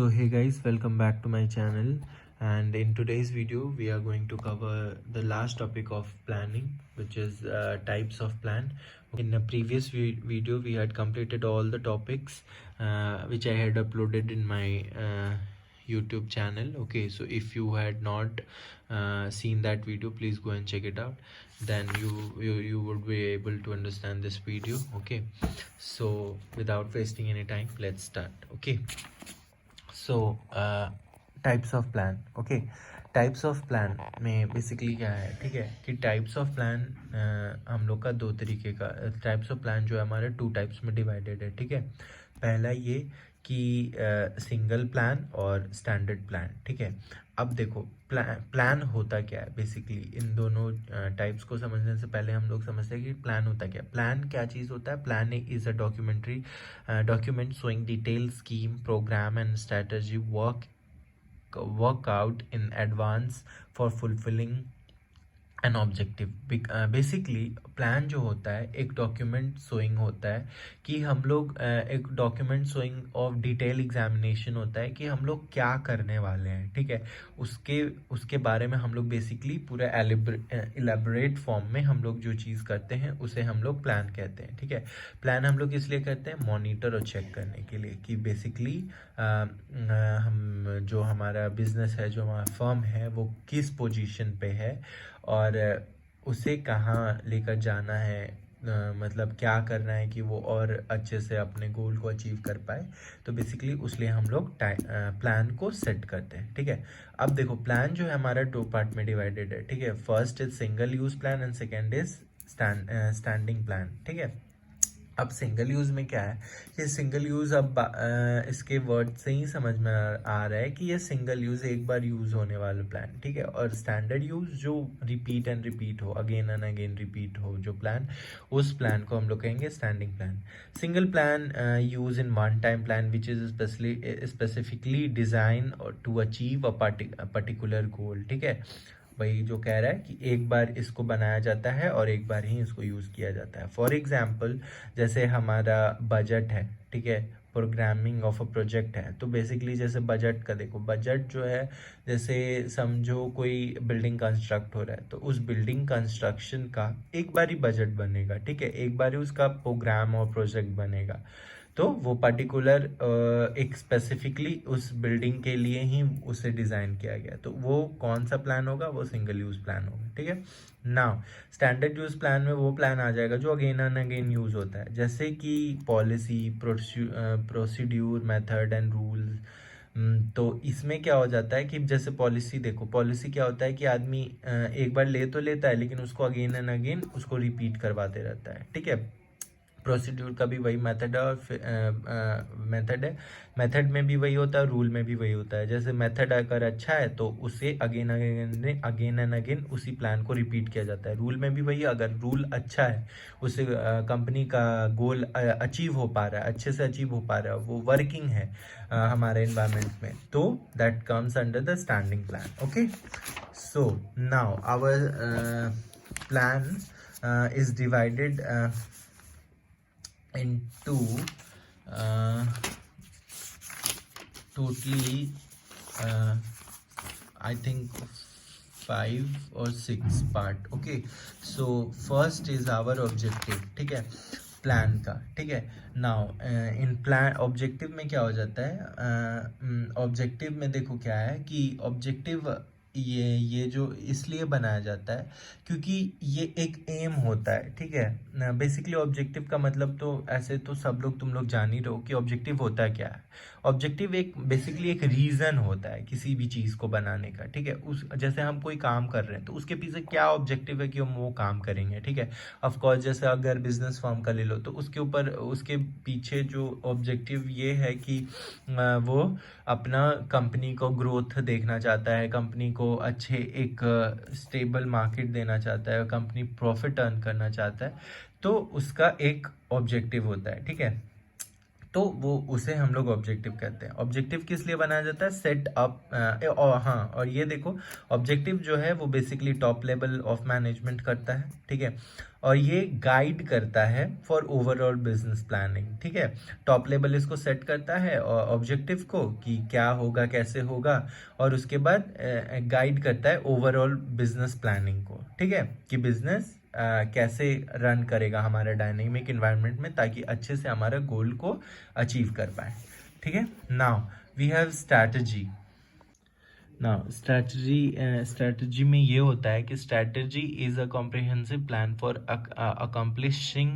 So hey guys, welcome back to my channel, and in today's video we are going to cover the last topic of planning, which is types of plan. In a previous video we had completed all the topics which I had uploaded in my YouTube channel. Okay, so if you had not seen that video, please go and check it out. Then you would be able to understand this video. Okay, so without wasting any time, let's start. Okay, so types of plan. Okay, types of plan में basically क्या है, ठीक है, कि types of plan हम लोग का दो तरीके का टाइप्स ऑफ प्लान जो है हमारे टू टाइप्स में डिवाइडेड है. ठीक है, पहला ये कि सिंगल प्लान और स्टैंडर्ड प्लान. ठीक है, अब देखो प्लान होता क्या है. बेसिकली इन दोनों टाइप्स को समझने से पहले हम लोग समझते हैं कि प्लान होता क्या है. प्लान क्या चीज़ होता है. Plan is a document showing detailed scheme, program and strategy work out in advance for fulfilling an objective. Basically plan जो होता है एक डॉक्यूमेंट शोइंग होता है कि हम लोग एक document showing off detail examination होता है कि हम लोग क्या करने वाले हैं. ठीक है, उसके बारे में हम लोग बेसिकली पूरा इलेबोरेट फॉर्म में हम लोग जो चीज़ करते हैं उसे हम लोग प्लान कहते हैं. ठीक है, प्लान हम लोग इसलिए करते हैं मॉनिटर और चेक करने के लिए कि बेसिकली हम जो हमारा बिजनेस है, जो हमारा फर्म है, वो किस पोजीशन पे है और उसे कहाँ लेकर जाना है, मतलब क्या करना है कि वो और अच्छे से अपने गोल को अचीव कर पाए. तो बेसिकली उसलिए हम लोग प्लान को सेट करते हैं. ठीक है, अब देखो प्लान जो है हमारा दो पार्ट में डिवाइडेड है. ठीक है, first is single use plan and second is standing plan. ठीक है, अब सिंगल यूज़ में क्या है, ये सिंगल यूज़ अब इसके वर्ड से ही समझ में आ रहा है कि ये सिंगल यूज़ एक बार यूज़ होने वाला प्लान. ठीक है, और स्टैंडर्ड यूज़ जो रिपीट एंड रिपीट हो, अगेन एंड अगेन रिपीट हो जो प्लान, उस प्लान को हम लोग कहेंगे standing plan. Single plan use in one time plan which is specifically design to achieve a particular goal. ठीक है, वही जो कह रहा है कि एक बार इसको बनाया जाता है और एक बार ही इसको यूज़ किया जाता है. फॉर एग्जांपल जैसे हमारा बजट है. ठीक है, प्रोग्रामिंग ऑफ अ प्रोजेक्ट है, तो बेसिकली जैसे बजट का देखो, बजट जो है जैसे समझो कोई बिल्डिंग कंस्ट्रक्ट हो रहा है, तो उस बिल्डिंग कंस्ट्रक्शन का एक बार ही बजट बनेगा. ठीक है, एक बार ही उसका प्रोग्राम और प्रोजेक्ट बनेगा. तो वो पर्टिकुलर एक स्पेसिफिकली उस बिल्डिंग के लिए ही उसे डिज़ाइन किया गया, तो वो कौन सा प्लान होगा, वो सिंगल यूज़ प्लान होगा. ठीक है, नाउ स्टैंडर्ड यूज़ प्लान में वो प्लान आ जाएगा जो अगेन एंड अगेन यूज़ होता है, जैसे कि policy, procedure, method and rules. तो इसमें क्या हो जाता है कि जैसे पॉलिसी देखो, पॉलिसी क्या होता है कि आदमी एक बार ले तो लेता है लेकिन उसको अगेन एंड अगेन उसको रिपीट करवाते रहता है. ठीक है, प्रोसीड्यूर का भी वही मेथड है और मेथड है, मेथड में भी वही होता है, रूल में भी वही होता है. जैसे मेथड अगर अच्छा है तो उसे अगेन एंड अगेन उसी प्लान को रिपीट किया जाता है. रूल में भी वही, अगर रूल अच्छा है, उससे कंपनी का गोल अचीव हो पा रहा है, अच्छे से अचीव हो पा रहा है, वो वर्किंग है हमारे इन्वायरमेंट में, तो that comes under the standing plan. Okay, so now our plan is divided into totally I think 5 or 6 part. Okay, so first is our objective. ठीक है, प्लान का. ठीक है, नाउ इन प्लान ऑब्जेक्टिव में क्या हो जाता है, ऑब्जेक्टिव में देखो क्या है कि ऑब्जेक्टिव ये जो इसलिए बनाया जाता है क्योंकि ये एक एम होता है. ठीक है, बेसिकली ऑब्जेक्टिव का मतलब तो ऐसे तो सब लोग तुम लोग जान ही रहो कि ऑब्जेक्टिव होता क्या है. ऑब्जेक्टिव एक बेसिकली एक रीज़न होता है किसी भी चीज़ को बनाने का. ठीक है, उस जैसे हम कोई काम कर रहे हैं तो उसके पीछे क्या ऑब्जेक्टिव है कि हम वो काम करेंगे. ठीक है, ऑफ कोर्स जैसे अगर बिजनेस फॉर्म का ले लो तो उसके ऊपर उसके पीछे जो ऑब्जेक्टिव ये है कि वो अपना कंपनी को ग्रोथ देखना चाहता है, कंपनी को अच्छे एक स्टेबल मार्केट देना चाहता है, कंपनी प्रॉफिट अर्न करना चाहता है, तो उसका एक ऑब्जेक्टिव होता है. ठीक है, तो वो उसे हम लोग ऑब्जेक्टिव कहते हैं। ऑब्जेक्टिव किस लिए बनाया जाता है? सेट अप हाँ, और ये देखो, ऑब्जेक्टिव जो है वो basically top level of management करता है, ठीक है, और ये गाइड करता है फॉर ओवरऑल बिजनेस प्लानिंग, ठीक है। टॉप लेवल इसको सेट करता है ऑब्जेक्टिव को कि क्या होगा, कैसे होगा, और उसके बाद गाइड करता है ओवरऑल बिजनेस प्लानिंग को, ठीक है, कि बिजनेस कैसे रन करेगा हमारे डायनेमिक इन्वायरमेंट में, ताकि अच्छे से हमारा गोल को अचीव कर पाए, ठीक है। Now we have strategy. Now strategy में ये होता है कि strategy is a comprehensive plan for accomplishing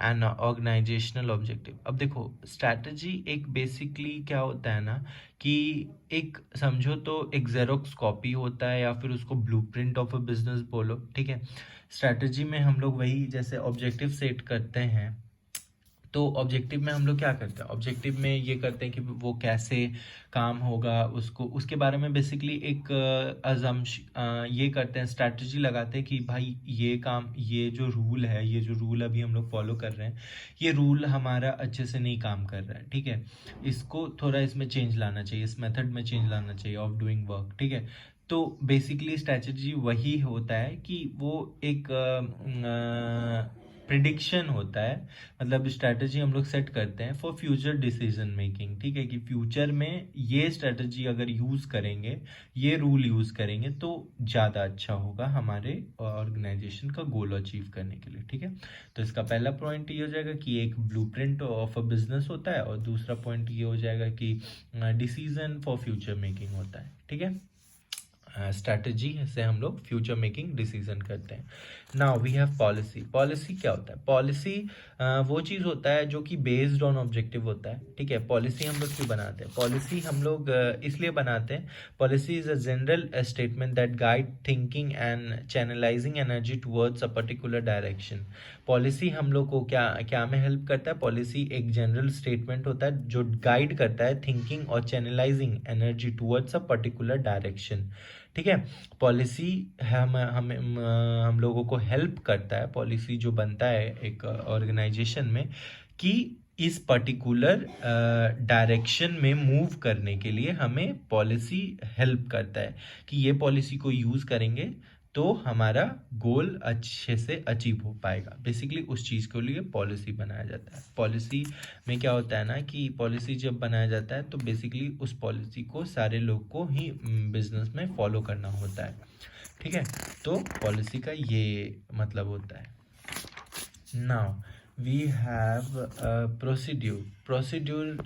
an organisational objective. अब देखो, स्ट्रैटेजी एक बेसिकली क्या होता है ना, कि एक समझो तो एक जेरोक्स कॉपी होता है, या फिर उसको ब्लूप्रिंट ऑफ अ बिजनेस बोलो, ठीक है। स्ट्रैटेजी में हम लोग वही जैसे ऑब्जेक्टिव सेट करते हैं, तो ऑब्जेक्टिव में हम लोग क्या करते हैं? ऑब्जेक्टिव में ये करते हैं कि वो कैसे काम होगा, उसको उसके बारे में बेसिकली एक ये करते हैं, स्ट्रैटेजी लगाते हैं कि भाई ये काम, ये जो रूल है, ये जो रूल अभी हम लोग फॉलो कर रहे हैं, ये रूल हमारा अच्छे से नहीं काम कर रहा है, ठीक है, इसको थोड़ा इसमें चेंज लाना चाहिए, इस मेथड में चेंज लाना चाहिए ऑफ डूइंग वर्क, ठीक है। तो बेसिकली स्ट्रैटेजी वही होता है कि वो एक प्रिडिक्शन होता है, मतलब स्ट्रैटेजी हम लोग सेट करते हैं फॉर फ्यूचर डिसीजन मेकिंग, ठीक है, कि फ्यूचर में ये स्ट्रैटेजी अगर यूज़ करेंगे, ये रूल यूज़ करेंगे, तो ज़्यादा अच्छा होगा हमारे ऑर्गेनाइजेशन का गोल अचीव करने के लिए, ठीक है। तो इसका पहला पॉइंट ये हो जाएगा कि एक ब्लूप्रिंट ऑफ अ बिजनेस होता है, और दूसरा पॉइंट ये हो जाएगा कि डिसीजन फॉर फ्यूचर मेकिंग होता है, ठीक है। स्ट्रैटेजी से हम लोग फ्यूचर मेकिंग डिसीजन करते हैं। Now we have policy. Policy क्या होता है? पॉलिसी वो चीज़ होता है जो कि बेस्ड ऑन ऑब्जेक्टिव होता है, ठीक है। पॉलिसी हम लोग क्यों बनाते हैं? पॉलिसी हम लोग इसलिए बनाते हैं, policy is a general statement that guide thinking and channelising energy towards a particular direction. Policy हम लोग को क्या क्या में हेल्प करता है? पॉलिसी एक जनरल स्टेटमेंट होता है जो गाइड करता है थिंकिंग और channelising energy towards a particular direction, ठीक है। पॉलिसी हम लोगों को हेल्प करता है, पॉलिसी जो बनता है एक ऑर्गेनाइजेशन में, कि इस पर्टिकुलर डायरेक्शन में मूव करने के लिए हमें पॉलिसी हेल्प करता है, कि ये पॉलिसी को यूज़ करेंगे तो हमारा गोल अच्छे से अचीव हो पाएगा। बेसिकली उस चीज़ के लिए पॉलिसी बनाया जाता है। पॉलिसी में क्या होता है ना, कि पॉलिसी जब बनाया जाता है तो बेसिकली उस पॉलिसी को सारे लोग को ही बिजनेस में फॉलो करना होता है, ठीक है। तो पॉलिसी का ये मतलब होता है। Now we have procedure. Procedure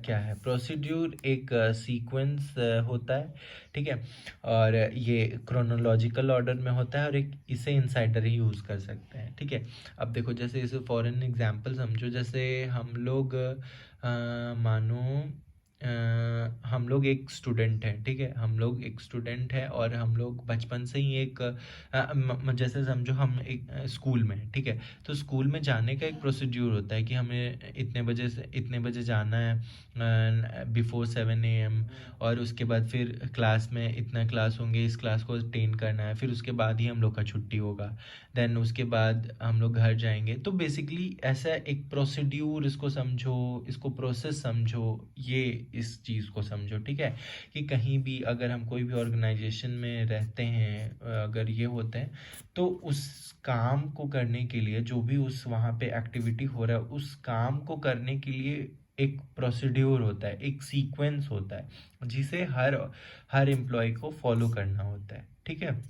क्या है? प्रोसीड्यूर एक सीक्वेंस होता है, ठीक है, और ये क्रोनोलॉजिकल ऑर्डर में होता है, और एक इसे इनसाइडर ही यूज़ कर सकते हैं, ठीक है। अब देखो, जैसे इसे फॉर एन एग्जाम्पल समझो, जैसे हम लोग मानो हम लोग एक स्टूडेंट हैं, ठीक है, हम लोग एक स्टूडेंट है, और हम लोग बचपन से ही एक जैसे समझो हम एक स्कूल में हैं, ठीक है। तो स्कूल में जाने का एक प्रोसीड्यूर होता है कि हमें इतने बजे से इतने बजे जाना है बिफोर 7 AM, और उसके बाद फिर क्लास में इतना क्लास होंगे, इस क्लास को अटेंड करना है, फिर उसके बाद ही हम लोग का छुट्टी होगा, देन उसके बाद हम लोग घर जाएंगे। तो बेसिकली ऐसा एक प्रोसीड्यूर, इसको समझो, इसको प्रोसेस समझो, ये इस चीज़ को समझो, ठीक है, कि कहीं भी अगर हम कोई भी ऑर्गेनाइजेशन में रहते हैं, अगर ये होते हैं, तो उस काम को करने के लिए, जो भी उस वहाँ पे एक्टिविटी हो रहा है, उस काम को करने के लिए एक प्रोसीड्यूर होता है, एक सीक्वेंस होता है, जिसे हर हर एम्प्लॉय को फॉलो करना होता है, ठीक है।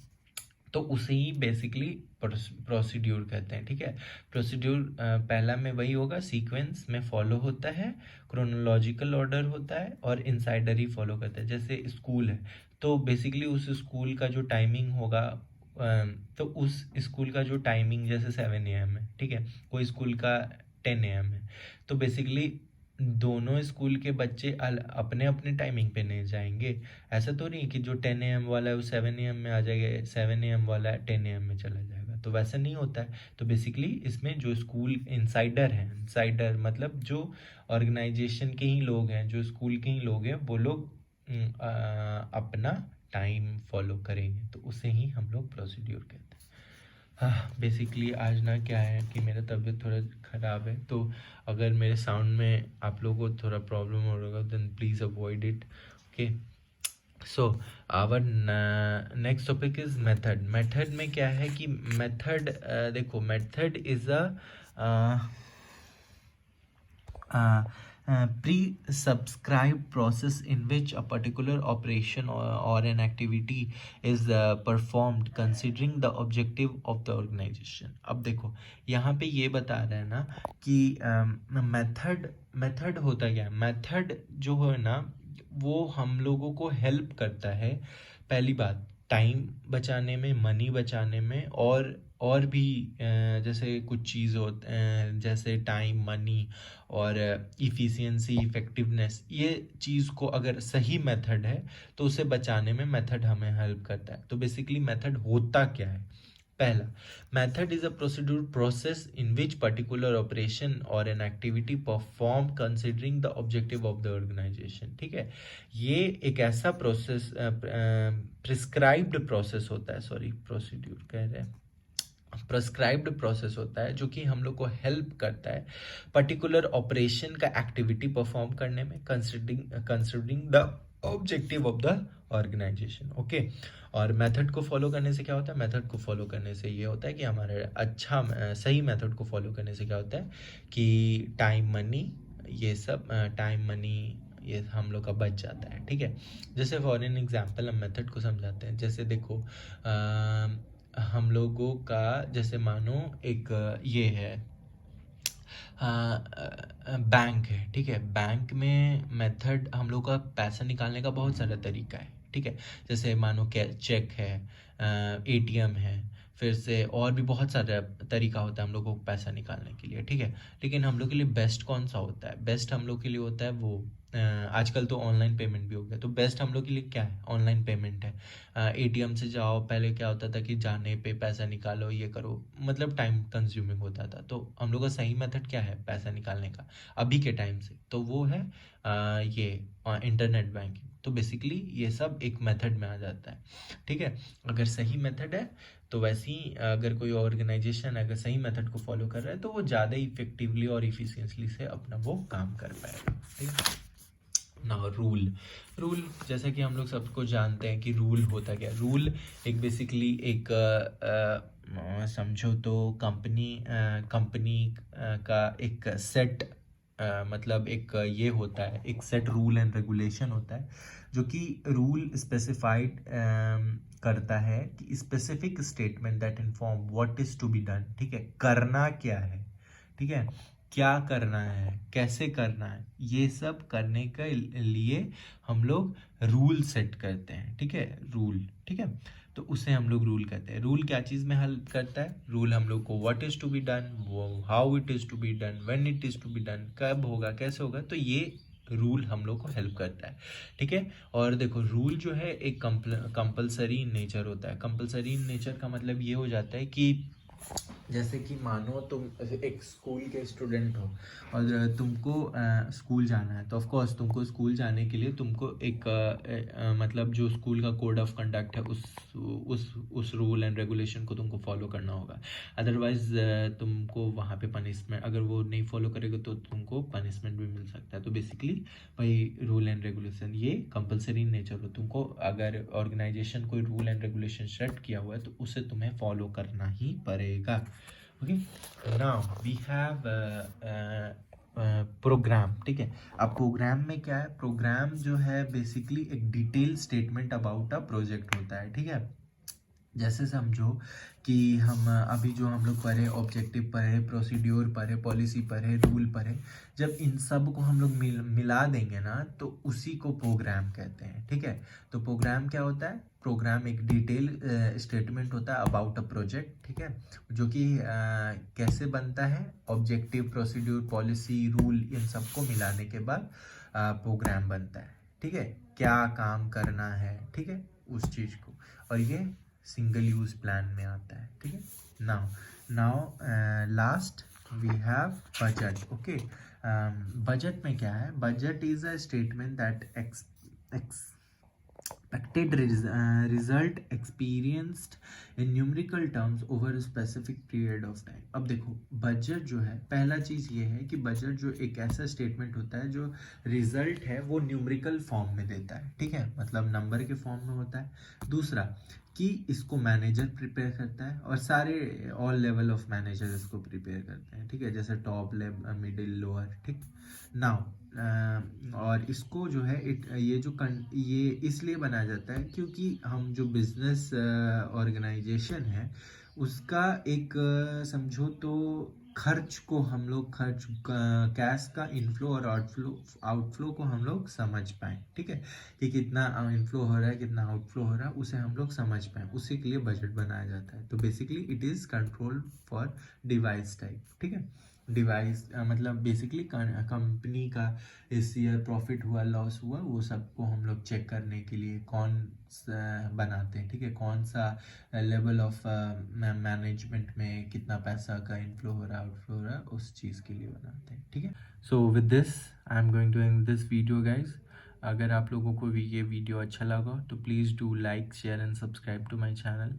तो उसे ही बेसिकली प्रोसीड्यूर कहते हैं, ठीक है। प्रोसीड्यूर पहला में वही होगा, सीक्वेंस में फॉलो होता है, क्रोनोलॉजिकल ऑर्डर होता है, और इनसाइडर ही फॉलो करता है। जैसे स्कूल है, तो बेसिकली उस स्कूल का जो टाइमिंग होगा, तो उस स्कूल का जो टाइमिंग जैसे 7 AM है, ठीक है, कोई स्कूल का 10 AM है, तो बेसिकली दोनों स्कूल के बच्चे अपने अपने टाइमिंग पे नहीं जाएंगे। ऐसा तो नहीं कि जो 10 AM वाला है वो 7 AM में आ जाएगा, 7 AM वाला 10 AM में चला जाएगा, तो वैसा नहीं होता है। तो बेसिकली इसमें जो स्कूल इनसाइडर हैं, इनसाइडर मतलब जो ऑर्गेनाइजेशन के ही लोग हैं, जो स्कूल के ही लोग हैं, वो लोग अपना टाइम फॉलो करेंगे, तो उसे ही हम लोग प्रोसीड्यूर कहते हैं। बेसिकली आज ना क्या है कि मेरा तबीयत थोड़ा ख़राब है, तो अगर मेरे साउंड में आप लोगों को थोड़ा प्रॉब्लम हो रहा then please avoid it. Okay, so our next topic is method. Method में क्या है कि मेथड, देखो method is a pre-subscribed process in which a particular operation or an activity is performed considering the objective of the organization। अब देखो यहाँ पे ये बता रहा है ना कि मेथड होता क्या है। मेथड जो है ना वो हम लोगों को हेल्प करता है, पहली बात टाइम बचाने में, मनी बचाने में, और भी जैसे कुछ चीज़ होते हैं जैसे टाइम, मनी और इफ़िशियंसी, इफ़ेक्टिवनेस। ये चीज़ को अगर सही मेथड है तो उसे बचाने में मेथड हमें हेल्प करता है। तो बेसिकली मेथड होता क्या है। पहला, method is a procedure process in which particular operation और an activity perform considering the objective of the organization. ठीक है, ये एक ऐसा प्रोसेस, प्रिस्क्राइब्ड प्रोसेस होता है, सॉरी प्रोसीड्यूर कह रहे हैं, प्रेस्क्राइब्ड प्रोसेस होता है जो कि हम लोग को हेल्प करता है पर्टिकुलर ऑपरेशन का एक्टिविटी परफॉर्म करने में, considering the objective of the organisation. Okay, और मेथड को फॉलो करने से क्या होता है, मेथड को फॉलो करने से ये होता है कि हमारे सही मेथड को फॉलो करने से क्या होता है कि टाइम, मनी, ये सब टाइम, मनी ये हम लोग का बच जाता है। ठीक है, जैसे फॉर एन एग्जांपल हम मेथड को समझाते हैं। जैसे देखो हम लोगों का जैसे मानो एक ये है बैंक है। ठीक है, बैंक में मेथड हम लोग का पैसा निकालने का बहुत सारा तरीका है। ठीक है, जैसे मानो चेक है, एटीएम है, फिर से और भी बहुत सारा तरीका होता है हम लोग को पैसा निकालने के लिए। ठीक है, लेकिन हम लोग के लिए बेस्ट कौन सा होता है, बेस्ट हम लोग के लिए होता है वो आजकल तो ऑनलाइन पेमेंट भी हो गया, तो बेस्ट हम लोग के लिए क्या है, ऑनलाइन पेमेंट है। एटीएम से जाओ, पहले क्या होता था कि जाने पे पैसा निकालो, ये करो, मतलब टाइम कंज्यूमिंग होता था। तो हम लोग का सही मेथड क्या है पैसा निकालने का अभी के टाइम से, तो वो है ये इंटरनेट बैंकिंग। तो बेसिकली ये सब एक मेथड में आ जाता है। ठीक है, अगर सही मेथड है तो वैसे ही अगर कोई ऑर्गेनाइजेशन अगर सही मेथड को फॉलो कर रहा है तो वो ज़्यादा इफेक्टिवली और इफिशियंटली से अपना वो काम कर पाएगा। ठीक है ना। रूल जैसा कि हम लोग सबको जानते हैं कि रूल होता क्या है। रूल एक बेसिकली एक समझो तो कंपनी का एक सेट, मतलब एक ये होता है, एक सेट रूल एंड रेगुलेशन होता है जो कि रूल स्पेसिफाइड करता है कि specific statement that inform what is to be done. ठीक है, करना क्या है, ठीक है, क्या करना है, कैसे करना है, ये सब करने के लिए हम लोग रूल सेट करते हैं। ठीक है, रूल, ठीक है, तो उसे हम लोग रूल कहते हैं। रूल क्या चीज़ में हेल्प करता है, रूल हम लोग को what is to be done, वो how it is to be done, when it is to be done, कब होगा, कैसे होगा, तो ये रूल हम लोग को हेल्प करता है। ठीक है, और देखो रूल जो है एक कंपलसरी इन नेचर होता है। कंपलसरी इन नेचर का मतलब ये हो जाता है कि जैसे कि मानो तुम एक स्कूल के स्टूडेंट हो और तुमको स्कूल जाना है, तो ऑफ कोर्स तुमको स्कूल जाने के लिए तुमको एक मतलब जो स्कूल का कोड ऑफ कंडक्ट है उस रूल एंड रेगुलेशन को तुमको फॉलो करना होगा। अदरवाइज तुमको वहाँ पे पनिशमेंट, अगर वो नहीं फॉलो करेगा तो तुमको पनिशमेंट भी मिल सकता है। तो बेसिकली भाई रूल एंड रेगुलेशन ये कंपलसरी नेचर हो। तुमको अगर ऑर्गेनाइजेशन कोई रूल एंड रेगुलेशन सेट किया हुआ है तो उसे तुम्हें फॉलो करना ही पड़ेगा। Okay, now we have programme. ठीक है, अब प्रोग्राम में क्या है, प्रोग्राम जो है बेसिकली एक detail statement about a project होता है। ठीक है, जैसे समझो कि हम अभी जो हम लोग पढ़े, ऑब्जेक्टिव पढ़े, प्रोसीड्योर पढ़े, पॉलिसी पढ़े, रूल पढ़े, जब इन सब को हम लोग मिला देंगे ना तो उसी को प्रोग्राम कहते हैं। ठीक है, तो प्रोग्राम क्या होता है, प्रोग्राम एक डिटेल स्टेटमेंट होता है अबाउट अ प्रोजेक्ट। ठीक है, जो कि कैसे बनता है, ऑब्जेक्टिव, प्रोसीड्योर, पॉलिसी, रूल, इन सबको मिलाने के बाद प्रोग्राम बनता है। ठीक है, क्या काम करना है, ठीक है, उस चीज़ को, और ये सिंगल यूज प्लान में आता है। ठीक है, now last we have budget. Okay, budget में क्या है, budget is a statement that expected result experienced in numerical terms over a specific period of time। अब देखो बजट जो है, पहला चीज़ ये है कि बजट जो एक ऐसा स्टेटमेंट होता है जो रिजल्ट है वो न्यूमेरिकल फॉर्म में देता है, ठीक है, मतलब नंबर के फॉर्म में होता है। दूसरा कि इसको मैनेजर प्रिपेयर करता है और सारे ऑल लेवल ऑफ मैनेजर इसको प्रिपेयर करते हैं, ठीक है, जैसे टॉप लेवल, मिडिल, लोअर, ठीक। नाउ और इसको जो है ये इसलिए बनाया जाता है क्योंकि हम जो बिजनेस ऑर्गेनाइजेशन है उसका एक समझो तो खर्च को हम लोग कैश का इनफ्लो और आउटफ्लो को हम लोग समझ पाए, ठीक है, कि कितना इनफ्लो हो रहा है कितना आउटफ्लो हो रहा है उसे हम लोग समझ पाए, उसी के लिए बजट बनाया जाता है। तो basically it is control for device type, ठीक है। डिवाइस मतलब बेसिकली कंपनी का इस ईयर प्रॉफिट हुआ लॉस हुआ वो सबको हम लोग चेक करने के लिए कौन बनाते हैं, ठीक है, कौन सा लेवल ऑफ मैनेजमेंट में कितना पैसा का इनफ्लो हो रहा है आउटफ्लो हो रहा है उस चीज़ के लिए बनाते हैं, ठीक है। So with this I am going to end this video guys. अगर आप लोगों को भी ये वीडियो अच्छा लगा तो please do like share and subscribe to my channel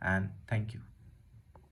and thank you.